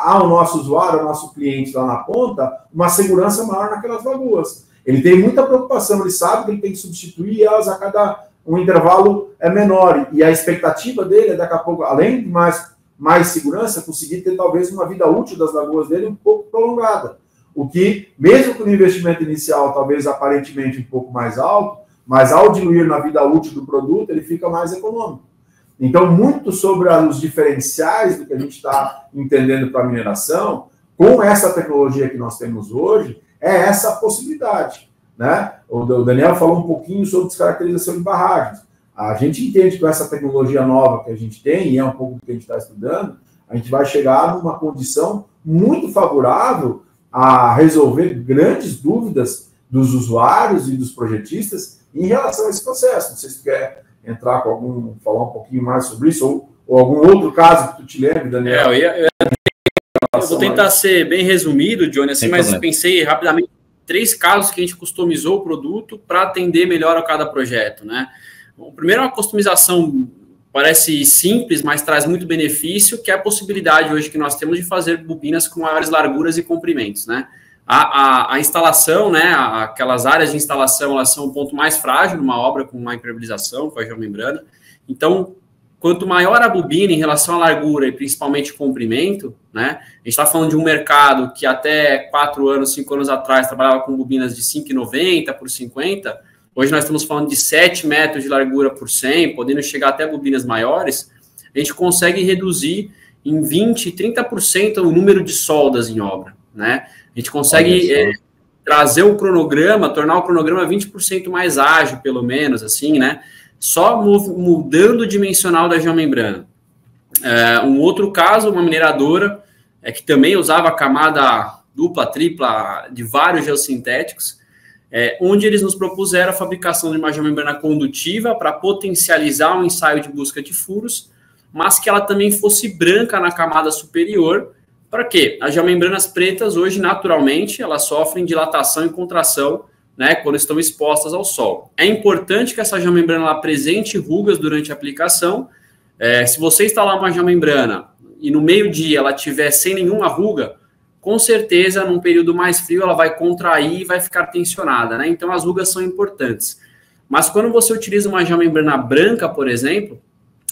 ao nosso usuário, ao nosso cliente lá na ponta, uma segurança maior naquelas lagoas. Ele tem muita preocupação, ele sabe que ele tem que substituir elas a cada um intervalo menor, e a expectativa dele é, daqui a pouco, além de mais segurança, conseguir ter talvez uma vida útil das lagoas dele um pouco prolongada. O que, mesmo com o investimento inicial talvez aparentemente um pouco mais alto, mas ao diluir na vida útil do produto, ele fica mais econômico. Então, muito sobre os diferenciais do que a gente está entendendo para a mineração, com essa tecnologia que nós temos hoje, é essa possibilidade. Né? O Daniel falou um pouquinho sobre descaracterização de barragens. A gente entende que com essa tecnologia nova que a gente tem, e é um pouco do que a gente está estudando, a gente vai chegar numa condição muito favorável a resolver grandes dúvidas dos usuários e dos projetistas em relação a esse processo. Não sei se tu quer entrar com falar um pouquinho mais sobre isso, ou algum outro caso que tu te lembre, Daniel? Eu vou tentar ser bem resumido, Johnny, assim, mas pensei rapidamente em 3 casos que a gente customizou o produto para atender melhor a cada projeto, né? Bom, primeiro, uma customização parece simples, mas traz muito benefício, que é a possibilidade hoje que nós temos de fazer bobinas com maiores larguras e comprimentos, né? A instalação, né, aquelas áreas de instalação, elas são o ponto mais frágil numa obra com uma impermeabilização, com a geomembrana. Então, quanto maior a bobina em relação à largura e principalmente comprimento, né, a gente está falando de um mercado que até 4 anos, 5 anos atrás, trabalhava com bobinas de 5,90 por 50, hoje nós estamos falando de 7 metros de largura por 100, podendo chegar até bobinas maiores, a gente consegue reduzir em 20%, 30% o número de soldas em obra, né? A gente consegue trazer o cronograma, tornar o cronograma 20% mais ágil, pelo menos, assim, né? Só mudando o dimensional da geomembrana. Um outro caso, uma mineradora, que também usava camada dupla, tripla, de vários geossintéticos, onde eles nos propuseram a fabricação de uma geomembrana condutiva para potencializar um ensaio de busca de furos, mas que ela também fosse branca na camada superior. Para quê? As geomembranas pretas, hoje, naturalmente, elas sofrem dilatação e contração, né, quando estão expostas ao sol. É importante que essa geomembrana ela apresente rugas durante a aplicação. Se você instalar uma geomembrana e no meio-dia ela tiver sem nenhuma ruga, com certeza, num período mais frio, ela vai contrair e vai ficar tensionada, né? Então, as rugas são importantes. Mas quando você utiliza uma geomembrana branca, por exemplo,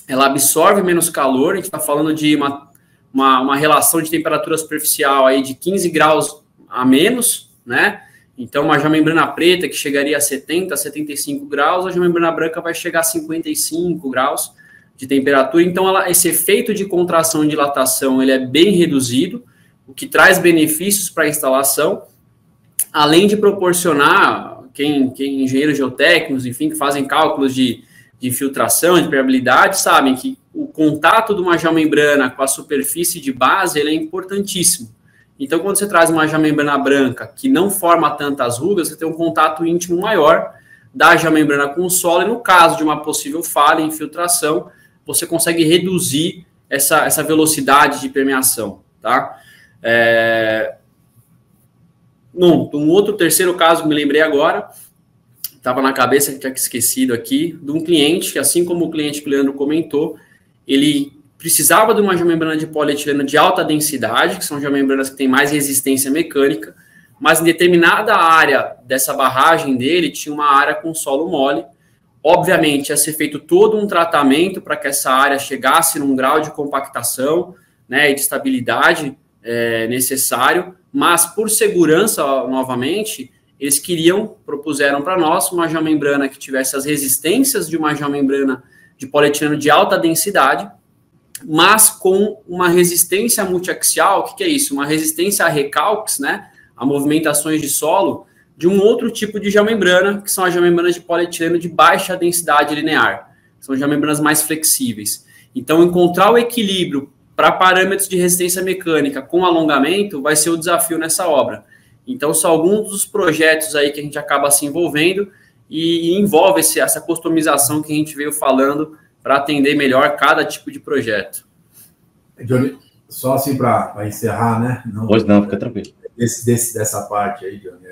ela absorve menos calor. A gente está falando de uma relação de temperatura superficial aí de 15 graus a menos, né? Então, uma geomembrana preta que chegaria a 70, 75 graus, a geomembrana branca vai chegar a 55 graus de temperatura. Então, esse efeito de contração e dilatação ele é bem reduzido, o que traz benefícios para a instalação, além de proporcionar, engenheiros geotécnicos, enfim, que fazem cálculos de infiltração, de permeabilidade, sabem que o contato de uma geomembrana com a superfície de base ele é importantíssimo. Então, quando você traz uma geomembrana branca que não forma tantas rugas, você tem um contato íntimo maior da geomembrana com o solo, e no caso de uma possível falha em infiltração, você consegue reduzir essa velocidade de permeação, tá? Um outro terceiro caso que me lembrei agora, estava na cabeça, que tinha esquecido aqui, de um cliente, que assim como o cliente que o Leandro comentou, ele precisava de uma geomembrana de polietileno de alta densidade, que são geomembranas que têm mais resistência mecânica, mas em determinada área dessa barragem dele tinha uma área com solo mole. Obviamente, ia ser feito todo um tratamento para que essa área chegasse num grau de compactação, né, e de estabilidade necessário, mas por segurança, novamente, eles propuseram para nós uma geomembrana que tivesse as resistências de uma geomembrana de polietileno de alta densidade, mas com uma resistência multiaxial. O que é isso? Uma resistência a recalques, né, a movimentações de solo, de um outro tipo de geomembrana, que são as geomembranas de polietileno de baixa densidade linear. São geomembranas mais flexíveis. Então, encontrar o equilíbrio para parâmetros de resistência mecânica com alongamento vai ser o desafio nessa obra. Então, são alguns dos projetos aí que a gente acaba se envolvendo e envolve essa customização que a gente veio falando para atender melhor cada tipo de projeto. Johnny, só assim para encerrar, né? Pois não, fica tranquilo. Dessa parte aí, Johnny,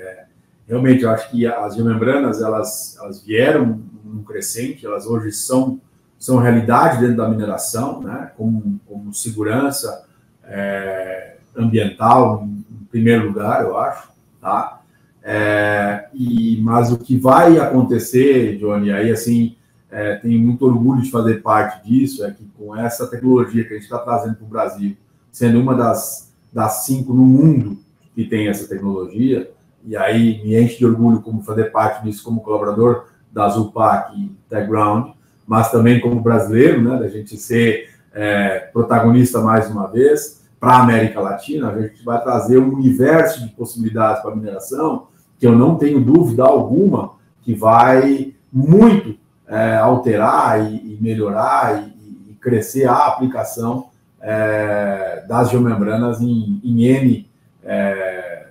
realmente eu acho que as geomembranas, elas vieram num crescente, elas hoje são realidade dentro da mineração, né? Como segurança ambiental, em primeiro lugar, eu acho, tá? Mas o que vai acontecer, Johnny, aí assim, tenho muito orgulho de fazer parte disso, é que com essa tecnologia que a gente está trazendo para o Brasil, sendo uma das 5 no mundo que tem essa tecnologia, e aí me enche de orgulho como fazer parte disso como colaborador da Zulpac e TechGround, mas também como brasileiro, né, da gente ser protagonista mais uma vez para a América Latina. A gente vai trazer um universo de possibilidades para a mineração que eu não tenho dúvida alguma que vai muito alterar e melhorar e crescer a aplicação das geomembranas em N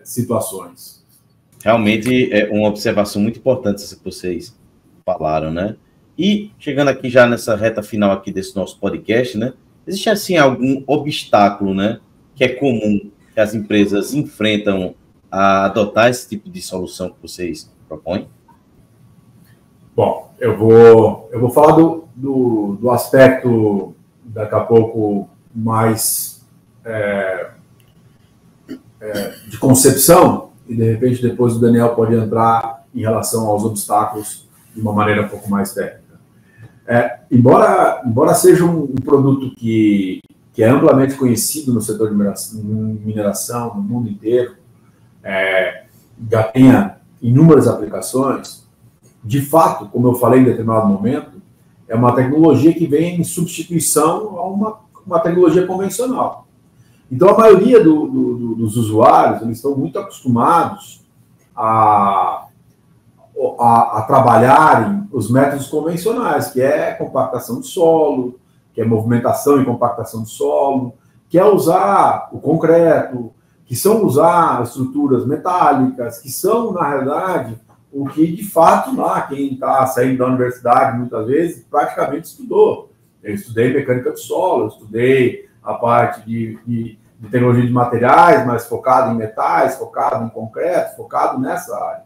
situações. Realmente é uma observação muito importante essa que vocês falaram, né? E chegando aqui já nessa reta final aqui desse nosso podcast, né? existe, assim, algum obstáculo, né, que é comum que as empresas enfrentam a adotar esse tipo de solução que vocês propõem? Bom, eu vou falar do aspecto, daqui a pouco, mais de concepção, e de repente depois o Daniel pode entrar em relação aos obstáculos de uma maneira um pouco mais técnica. Embora seja um produto que é amplamente conhecido no setor de mineração no mundo inteiro, já tenha inúmeras aplicações, de fato, como eu falei em determinado momento, é uma tecnologia que vem em substituição a uma tecnologia convencional. Então, a maioria dos usuários, eles estão muito acostumados a trabalharem os métodos convencionais, que é compactação de solo, que é movimentação e compactação de solo, que é usar o concreto, que são usar estruturas metálicas, que são, na realidade, o que, de fato, lá, quem está saindo da universidade, muitas vezes, praticamente estudou. Eu estudei mecânica de solo, eu estudei a parte de tecnologia de materiais, mas focado em metais, focado em concreto, focado nessa área.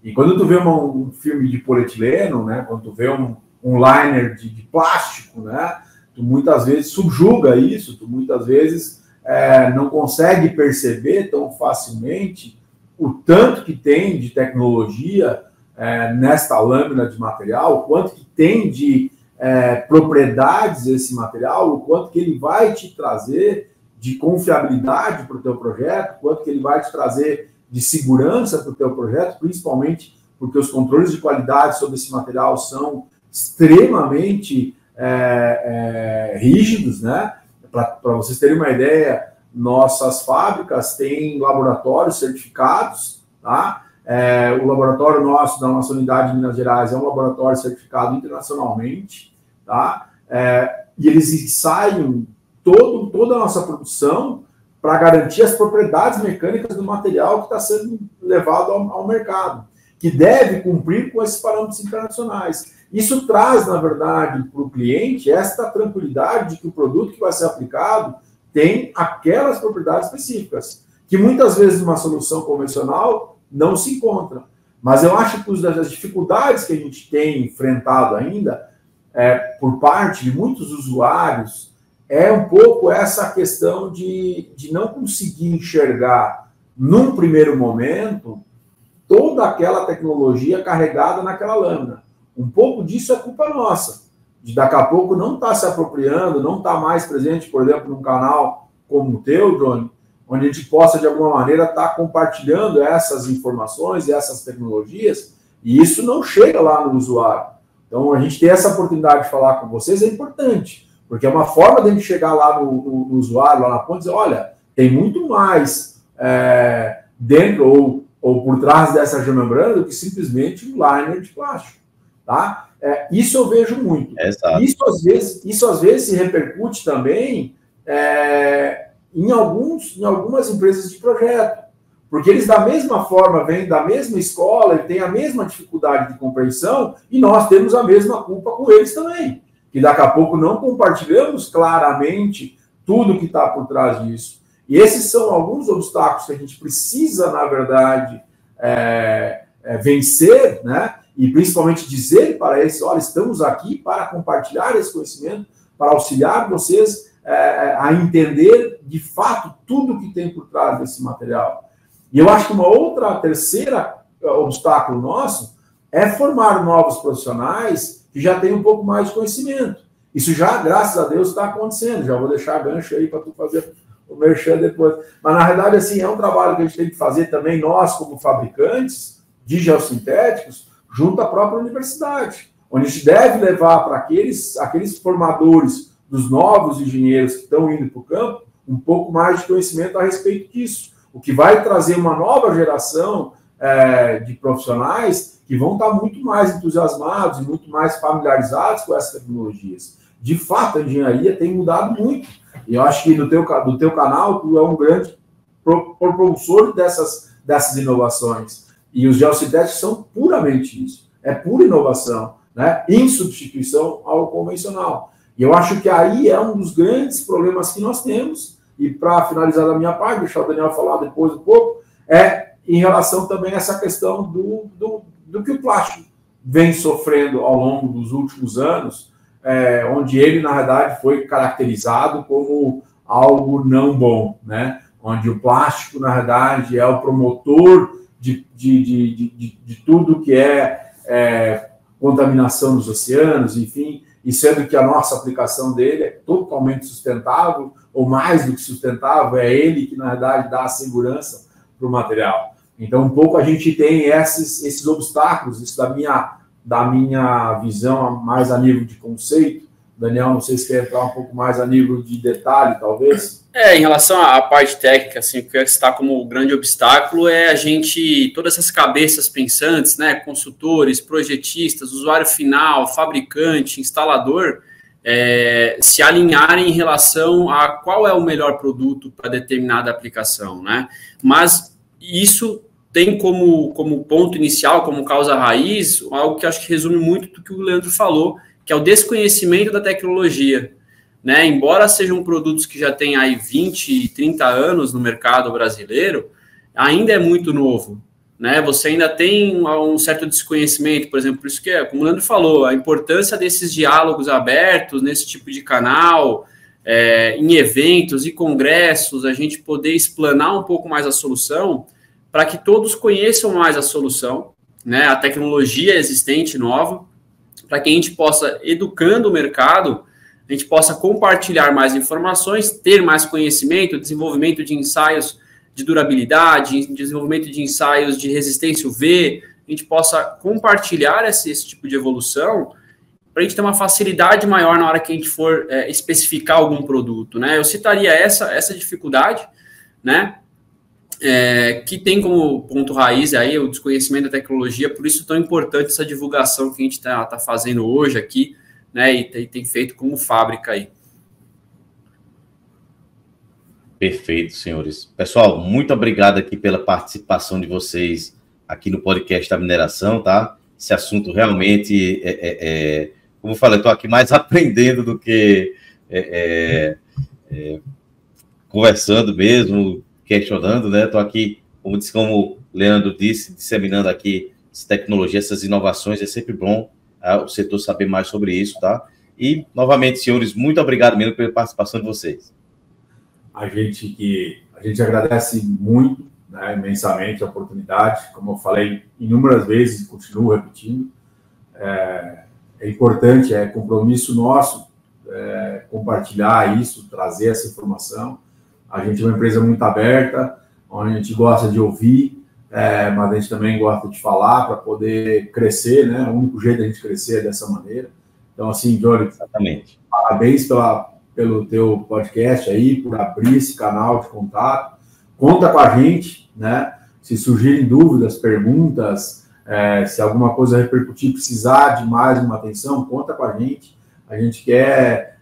E quando tu vê um filme de polietileno, né, quando tu vê um liner de plástico, né, tu muitas vezes subjuga isso, tu muitas vezes não consegue perceber tão facilmente o tanto que tem de tecnologia nesta lâmina de material, o quanto que tem de propriedades esse material, o quanto que ele vai te trazer de confiabilidade para o teu projeto, o quanto que ele vai te trazer de segurança para o teu projeto, principalmente porque os controles de qualidade sobre esse material são extremamente rígidos, né? Para vocês terem uma ideia, nossas fábricas têm laboratórios certificados, tá? O laboratório nosso, da nossa unidade de Minas Gerais, é um laboratório certificado internacionalmente, tá? E eles ensaiam toda a nossa produção para garantir as propriedades mecânicas do material que está sendo levado ao mercado, que deve cumprir com esses parâmetros internacionais. Isso traz, na verdade, para o cliente esta tranquilidade de que o produto que vai ser aplicado tem aquelas propriedades específicas, que muitas vezes uma solução convencional não se encontra. Mas eu acho que as dificuldades que a gente tem enfrentado ainda, por parte de muitos usuários, é um pouco essa questão de não conseguir enxergar, num primeiro momento, toda aquela tecnologia carregada naquela lâmina. Um pouco disso é culpa nossa, de daqui a pouco não estar se apropriando, não estar mais presente, por exemplo, num canal como o teu, Johnny, onde a gente possa, de alguma maneira, estar compartilhando essas informações e essas tecnologias, e isso não chega lá no usuário. Então, a gente ter essa oportunidade de falar com vocês é importante, porque é uma forma de a gente chegar lá no usuário, lá na ponta, e dizer, olha, tem muito mais dentro ou por trás dessa geomembrana do que simplesmente um liner de plástico, tá? Isso eu vejo muito. Exato. Isso às vezes se repercute também em algumas empresas de projeto, porque eles da mesma forma vêm da mesma escola e têm a mesma dificuldade de compreensão e nós temos a mesma culpa com eles também, que daqui a pouco não compartilhamos claramente tudo que está por trás disso. E esses são alguns obstáculos que a gente precisa, na verdade, vencer, né? E principalmente dizer para eles, olha, estamos aqui para compartilhar esse conhecimento, para auxiliar vocês a entender, de fato, tudo que tem por trás desse material. E eu acho que terceira obstáculo nosso é formar novos profissionais que já têm um pouco mais de conhecimento. Isso já, graças a Deus, está acontecendo. Já vou deixar gancho aí para tu fazer o merchan depois. Mas, na realidade, assim, é um trabalho que a gente tem que fazer também, nós, como fabricantes de geossintéticos, junto à própria universidade, onde a gente deve levar para aqueles formadores dos novos engenheiros que estão indo para o campo um pouco mais de conhecimento a respeito disso, o que vai trazer uma nova geração de profissionais que vão estar muito mais entusiasmados e muito mais familiarizados com essas tecnologias. De fato, a engenharia tem mudado muito. E eu acho que do teu canal, tu é um grande propulsor dessas inovações. E os geossintéticos são puramente isso. É pura inovação, né? Em substituição ao convencional. E eu acho que aí é um dos grandes problemas que nós temos, e para finalizar da minha parte, deixar o Daniel falar depois um pouco, é em relação também a essa questão do que o plástico vem sofrendo ao longo dos últimos anos, onde ele, na verdade, foi caracterizado como algo não bom, né? Onde o plástico, na verdade, é o promotor de tudo que é contaminação nos oceanos, enfim, e sendo que a nossa aplicação dele é totalmente sustentável, ou mais do que sustentável, é ele que, na verdade, dá a segurança para o material. Então, um pouco a gente tem esses obstáculos, isso da minha visão mais a nível de conceito. Daniel, não sei se quer entrar um pouco mais a nível de detalhe, talvez. Em relação à parte técnica, assim, o que está como grande obstáculo é a gente, todas essas cabeças pensantes, né, consultores, projetistas, usuário final, fabricante, instalador, se alinharem em relação a qual é o melhor produto para determinada aplicação, né? Mas isso tem como ponto inicial, como causa raiz, algo que acho que resume muito do que o Leandro falou, que é o desconhecimento da tecnologia, né? Embora sejam produtos que já têm aí 20, 30 anos no mercado brasileiro, ainda é muito novo, né? Você ainda tem um certo desconhecimento, por exemplo, por isso que, como o Leandro falou, a importância desses diálogos abertos nesse tipo de canal, em eventos e congressos, a gente poder explanar um pouco mais a solução, para que todos conheçam mais a solução, né? A tecnologia existente nova, para que a gente possa, educando o mercado, a gente possa compartilhar mais informações, ter mais conhecimento, desenvolvimento de ensaios de durabilidade, desenvolvimento de ensaios de resistência UV, a gente possa compartilhar esse tipo de evolução para a gente ter uma facilidade maior na hora que a gente for especificar algum produto, né? Eu citaria essa dificuldade, né? Que tem como ponto raiz aí o desconhecimento da tecnologia, por isso tão importante essa divulgação que a gente está fazendo hoje aqui, né, e tem feito como fábrica aí. Perfeito, senhores. Pessoal, muito obrigado aqui pela participação de vocês aqui no podcast da mineração, tá? Esse assunto realmente, como eu falei, eu estou aqui mais aprendendo do que conversando mesmo, questionando, né? Estou aqui, como o Leandro disse, disseminando aqui essa tecnologia, essas inovações, é sempre bom o setor saber mais sobre isso, tá? E, novamente, senhores, muito obrigado mesmo pela participação de vocês. A gente agradece muito, né, imensamente a oportunidade, como eu falei inúmeras vezes e continuo repetindo, é importante, é compromisso nosso compartilhar isso, trazer essa informação. A gente é uma empresa muito aberta, onde a gente gosta de ouvir, mas a gente também gosta de falar para poder crescer, né? O único jeito de a gente crescer é dessa maneira. Então, assim, Johnny, exatamente. Parabéns pelo teu podcast aí, por abrir esse canal de contato. Conta com a gente, né? Se surgirem dúvidas, perguntas, se alguma coisa repercutir, precisar de mais uma atenção, conta com a gente. A gente quer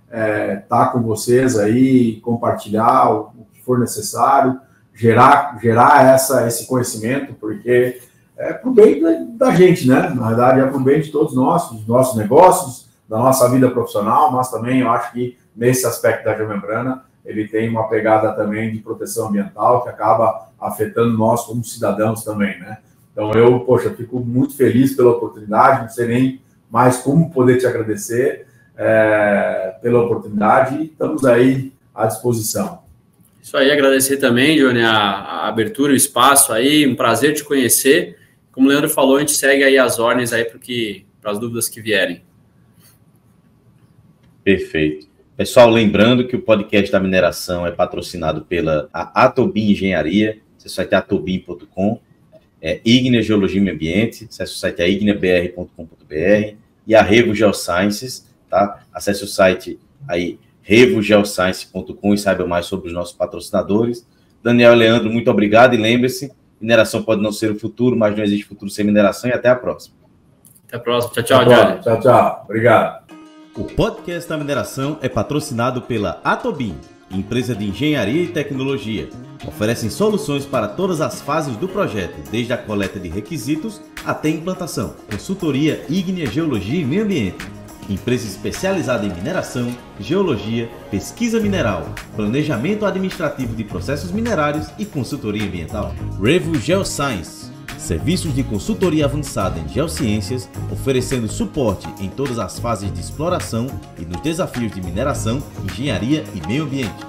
estar com vocês aí, compartilhar o que for necessário, gerar esse conhecimento, porque é para o bem da gente, né? Na verdade, é para o bem de todos nós, dos nossos negócios, da nossa vida profissional, mas também eu acho que nesse aspecto da geomembrana, ele tem uma pegada também de proteção ambiental que acaba afetando nós como cidadãos também, né? Então eu, fico muito feliz pela oportunidade, não sei nem mais como poder te agradecer pela oportunidade e estamos aí à disposição. Isso aí, agradecer também, Johnny, a abertura, o espaço aí, um prazer te conhecer. Como o Leandro falou, a gente segue aí as ordens aí para as dúvidas que vierem. Perfeito. Pessoal, lembrando que o podcast da mineração é patrocinado pela Atobin Engenharia, acesse o site atobin.com, Ignea Geologia e Meio Ambiente, acesse o site igneabr.com.br e a Revo Geosciences, tá? Acesse o site aí revogeoscience.com e saiba mais sobre os nossos patrocinadores. Daniel e Leandro, muito obrigado e lembre-se, mineração pode não ser o futuro, mas não existe futuro sem mineração e até a próxima. Até a próxima. Tchau, Johnny. Tchau. Obrigado. O podcast da mineração é patrocinado pela Atobin, empresa de engenharia e tecnologia. Oferecem soluções para todas as fases do projeto, desde a coleta de requisitos até a implantação. Consultoria Ignea Geologia e Meio Ambiente. empresa especializada em mineração, geologia, pesquisa mineral, planejamento administrativo de processos minerários e consultoria ambiental. Revo Geoscience, serviços de consultoria avançada em geociências, oferecendo suporte em todas as fases de exploração e nos desafios de mineração, engenharia e meio ambiente.